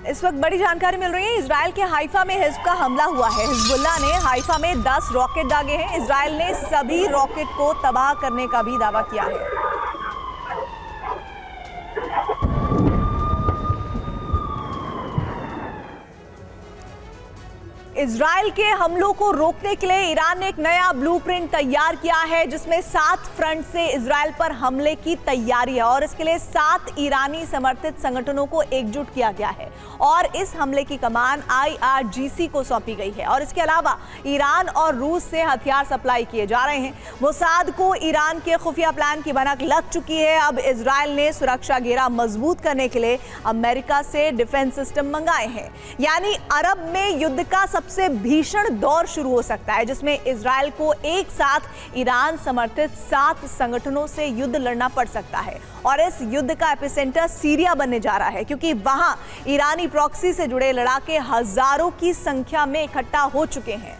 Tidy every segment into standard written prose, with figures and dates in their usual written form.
इस वक्त बड़ी जानकारी मिल रही है। इजराइल के हाइफा में हिज़्ब का हमला हुआ है। हिजबुल्लाह ने हाइफा में 10 रॉकेट दागे हैं। इजराइल ने सभी रॉकेट को तबाह करने का भी दावा किया है। इजराइल के हमलों को रोकने के लिए ईरान ने एक नया ब्लूप्रिंट तैयार किया है, जिसमें 7 फ्रंट से इजराइल पर हमले की तैयारी है और इसके लिए 7 ईरानी समर्थित संगठनों को एकजुट किया गया है और इस हमले की कमान IRGC को सौंपी गई है। और इसके अलावा ईरान और रूस से हथियार सप्लाई किए जा रहे हैं। मोसाद को ईरान के खुफिया प्लान की भनक लग चुकी है। अब इजराइल ने सुरक्षा घेरा मजबूत करने के लिए अमेरिका से डिफेंस सिस्टम मंगाए हैं। यानी अरब में युद्ध का सबसे भीषण दौर शुरू हो सकता है, जिसमें इजराइल को एक साथ ईरान समर्थित 7 संगठनों से युद्ध लड़ना पड़ सकता है। और इस युद्ध का एपिसेंटर सीरिया बनने जा रहा है, क्योंकि वहां ईरानी प्रॉक्सी से जुड़े लड़ाके हजारों की संख्या में इकट्ठा हो चुके हैं।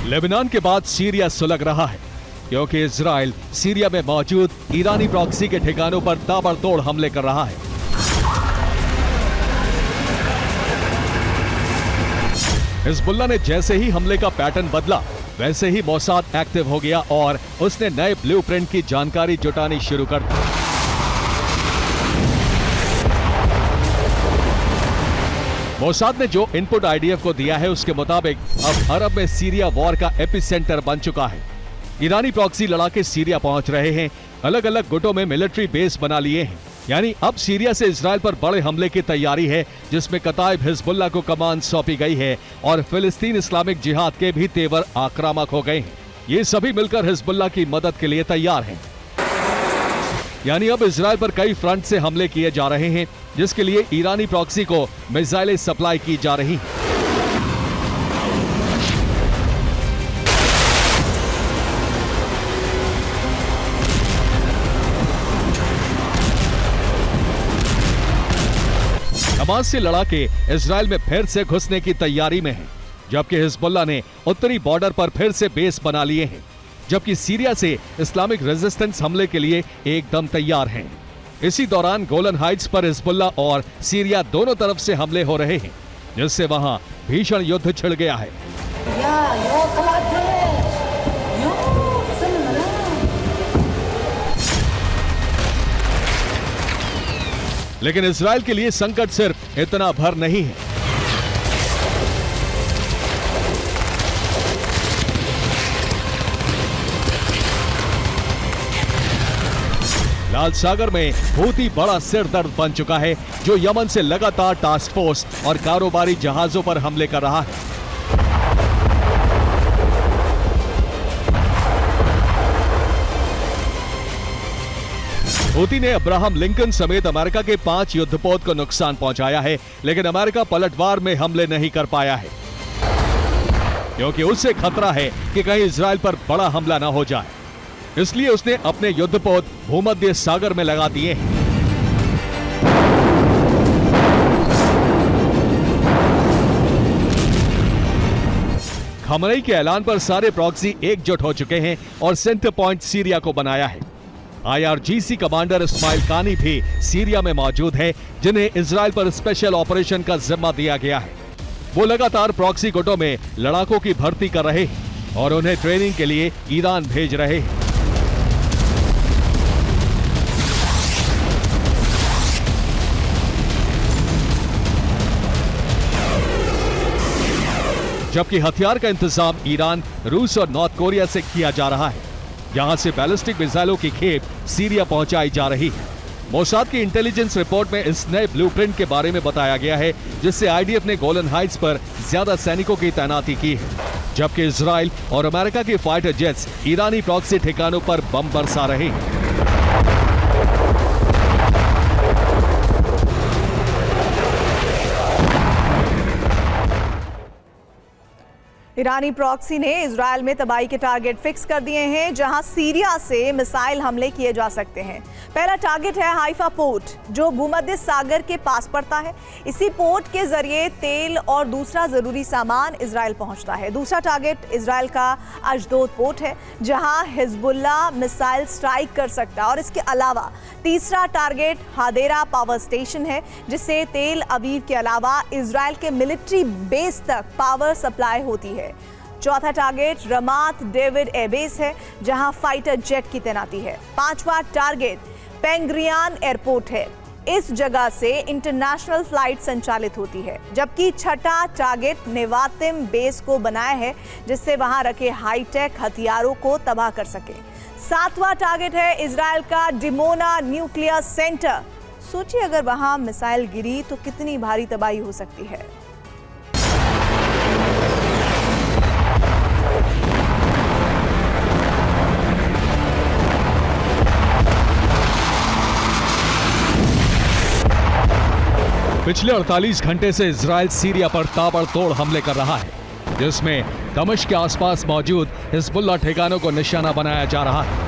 लेबनान के बाद सीरिया सुलग रहा है, क्योंकि इजराइल सीरिया में मौजूद ईरानी प्रॉक्सी के ठिकानों पर ताबड़तोड़ हमले कर रहा है। हिजबुल्लाह ने जैसे ही हमले का पैटर्न बदला, वैसे ही मोसाद एक्टिव हो गया और उसने नए ब्लूप्रिंट की जानकारी जुटानी शुरू कर दी। मोसाद ने जो इनपुट IDF को दिया है, उसके मुताबिक अब अरब में सीरिया वॉर का एपिसेंटर बन चुका है। ईरानी प्रॉक्सी लड़ाके सीरिया पहुंच रहे हैं, अलग अलग गुटों में मिलिट्री बेस बना लिए हैं। यानी अब सीरिया से इजराइल पर बड़े हमले की तैयारी है, जिसमें कताइब हिजबुल्लाह को कमान सौंपी गई है और फिलिस्तीन इस्लामिक जिहाद के भी तेवर आक्रामक हो गए हैं। ये सभी मिलकर हिजबुल्लाह की मदद के लिए तैयार हैं। यानी अब इजराइल पर कई फ्रंट से हमले किए जा रहे हैं, जिसके लिए ईरानी प्रॉक्सी को मिसाइलें सप्लाई की जा रही हैं। हमास से लड़ाके इजराइल में फिर से घुसने की तैयारी में हैं, जबकि हिजबुल्लाह ने उत्तरी बॉर्डर पर फिर से बेस बना लिए हैं, जबकि सीरिया से इस्लामिक रेजिस्टेंस हमले के लिए एकदम तैयार हैं। इसी दौरान गोलन हाइट्स पर हिजबुल्लाह और सीरिया दोनों तरफ से हमले हो रहे हैं, जिससे वहां भीषण युद्ध छिड़ गया है। लेकिन इजराइल के लिए संकट सिर्फ इतना भर नहीं है। लाल सागर में हूती बड़ा सिरदर्द बन चुका है, जो यमन से लगातार टास्क फोर्स और कारोबारी जहाजों पर हमले कर रहा है। हूती ने अब्राहम लिंकन समेत अमेरिका के 5 युद्धपोत को नुकसान पहुंचाया है, लेकिन अमेरिका पलटवार में हमले नहीं कर पाया है, क्योंकि उससे खतरा है कि कहीं इजराइल पर बड़ा हमला न हो जाए। इसलिए उसने अपने युद्धपोत भूमध्य सागर में लगा दिए हैं। खमनई के ऐलान पर सारे प्रॉक्सी एकजुट हो चुके हैं और सेंटर पॉइंट सीरिया को बनाया है। IRGC कमांडर इस्माइल कानी भी सीरिया में मौजूद है, जिन्हें इजराइल पर स्पेशल ऑपरेशन का जिम्मा दिया गया है। वो लगातार प्रॉक्सी गुटों में लड़ाकों की भर्ती कर रहे हैं और उन्हें ट्रेनिंग के लिए ईरान भेज रहे हैं। जबकि हथियार का इंतजाम ईरान, रूस और नॉर्थ कोरिया से किया जा रहा है। यहां से बैलिस्टिक मिसाइलों की खेप सीरिया पहुंचाई जा रही है। मोसाद की इंटेलिजेंस रिपोर्ट में इस नए ब्लूप्रिंट के बारे में बताया गया है, जिससे IDF ने गोलन हाइट्स पर ज्यादा सैनिकों की तैनाती की है। जबकि इजराइल और अमेरिका के फाइटर जेट्स ईरानी प्रॉक्सी ठिकानों पर बम बरसा रहे हैं। ईरानी प्रॉक्सी ने इजराइल में तबाही के टारगेट फिक्स कर दिए हैं, जहां सीरिया से मिसाइल हमले किए जा सकते हैं। पहला टारगेट है हाइफा पोर्ट, जो भूमध्य सागर के पास पड़ता है। इसी पोर्ट के जरिए तेल और दूसरा जरूरी सामान इजराइल पहुंचता है। दूसरा टारगेट इजराइल का अशदोद पोर्ट है, जहां हिजबुल्ला मिसाइल स्ट्राइक कर सकता है। और इसके अलावा तीसरा टारगेट हादेरा पावर स्टेशन है, जिससे तेल अवीव के अलावा इजराइल के मिलिट्री बेस तक पावर सप्लाई होती है। चौथा टारगेट रमात डेविड एयरबेस है, जहां फाइटर जेट की तैनाती है। पांचवा टारगेट पेंग्रियान एयरपोर्ट है। इस जगह से इंटरनेशनल फ्लाइट संचालित होती है। जबकि छठा टारगेट नेवातिम बेस को बनाया है, जिससे वहां रखे हाईटेक हथियारों को तबाह कर सके। सातवां टारगेट है इजराइल का डिमोना न्यूक्लियर सेंटर। सोचिए अगर वहां मिसाइल गिरी तो कितनी भारी तबाही हो सकती है। पिछले 48 घंटे से इजराइल सीरिया पर ताबड़तोड़ हमले कर रहा है, जिसमें दमिश्क के आसपास मौजूद हिजबुल्ला ठिकानों को निशाना बनाया जा रहा है।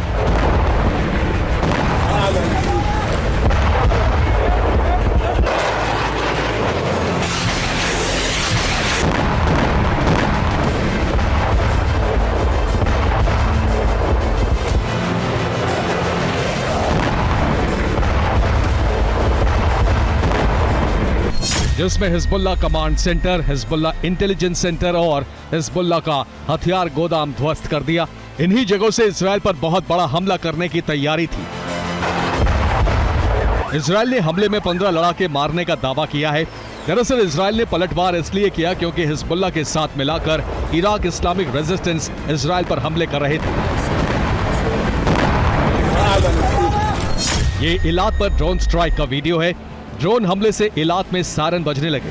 जिसमें Hezbollah command centre, Hezbollah intelligence centre और हिजबुल्ला का हथियार गोदाम ध्वस्त कर दिया। इन्हीं जगहों से इजराइल पर बहुत बड़ा हमला करने की तैयारी थी। इजराइल ने हमले में 15 लड़ाके मारने का दावा किया है। दरअसल इजराइल ने पलटवार इसलिए किया क्योंकि हिजबुल्ला के साथ मिलाकर इराक इस्लामिक रेजिस्टेंस इजराइल पर हमले कर रहे थे। ये इलात पर ड्रोन स्ट्राइक का वीडियो है। ड्रोन हमले से इलात में सायरन बजने लगे।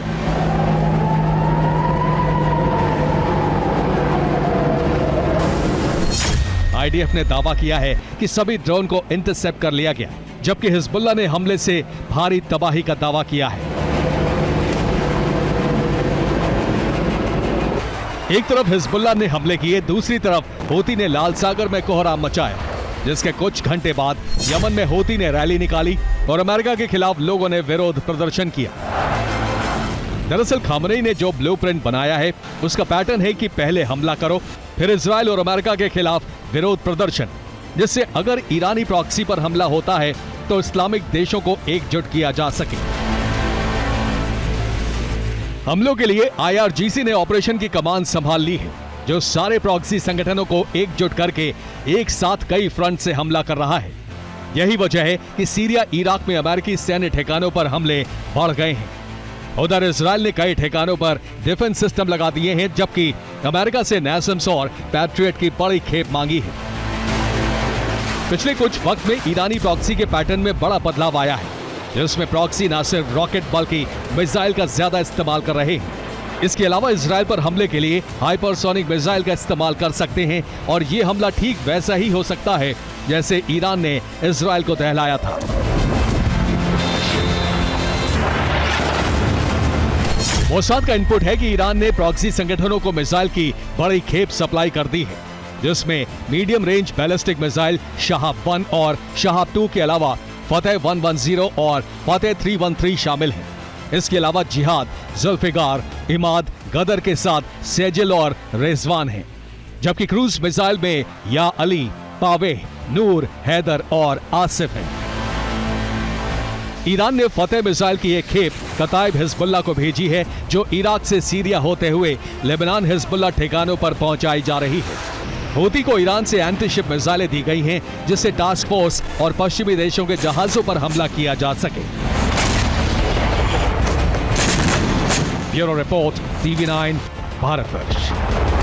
आईडीएफ ने दावा किया है कि सभी ड्रोन को इंटरसेप्ट कर लिया गया, जबकि हिजबुल्ला ने हमले से भारी तबाही का दावा किया है। एक तरफ हिजबुल्ला ने हमले किए, दूसरी तरफ हूती ने लाल सागर में कोहराम मचाया, जिसके कुछ घंटे बाद यमन में हूती ने रैली निकाली और अमेरिका के खिलाफ लोगों ने विरोध प्रदर्शन किया। दरअसल खामनेई ने जो ब्लूप्रिंट बनाया है, उसका पैटर्न है कि पहले हमला करो, फिर इजराइल और अमेरिका के खिलाफ विरोध प्रदर्शन, जिससे अगर ईरानी प्रॉक्सी पर हमला होता है तो इस्लामिक देशों को एकजुट किया जा सके। हमलों के लिए IRGC ने ऑपरेशन की कमान संभाल ली है, जो सारे प्रॉक्सी संगठनों को एकजुट करके एक साथ कई फ्रंट से हमला कर रहा है। यही वजह है कि सीरिया इराक में अमेरिकी सैन्य ठिकानों पर हमले बढ़ गए हैं। उधर इजराइल ने कई ठिकानों पर डिफेंस सिस्टम लगा दिए हैं, जबकि अमेरिका से नैसम्स और पैट्रियट की बड़ी खेप मांगी है। पिछले कुछ वक्त में ईरानी प्रॉक्सी के पैटर्न में बड़ा बदलाव आया है, जिसमें प्रॉक्सी न सिर्फ रॉकेट बल्कि मिसाइल का ज्यादा इस्तेमाल कर रहे हैं। इसके अलावा इजराइल पर हमले के लिए हाइपरसोनिक मिसाइल का इस्तेमाल कर सकते हैं, और ये हमला ठीक वैसा ही हो सकता है जैसे ईरान ने इजराइल को दहलाया था। मोसाद का इनपुट है कि ईरान ने प्रॉक्सी संगठनों को मिसाइल की बड़ी खेप सप्लाई कर दी है, जिसमें medium range ballistic missile Shahab 1 और शहाब 2 के अलावा फतेह 110 और फतेह 313 शामिल हैं। इसके अलावा जिहाद, जुल्फिकार, इमाद, गदर के साथ सेजिल और रेजवान हैं, जबकि क्रूज मिसाइल में या अली, पावेह, नूर, हैदर और आसिफ हैं। ईरान ने फतेह मिसाइल की एक खेप कताइब हिजबुल्ला को भेजी है, जो इराक से सीरिया होते हुए लेबनान हिजबुल्ला ठिकानों पर पहुंचाई जा रही है। हूती को ईरान से एंटीशिप मिसाइलें दी गई हैं, जिससे टास्क फोर्स और पश्चिमी देशों के जहाजों पर हमला किया जा सके। Bureau report, TV9, Bharatvarsh.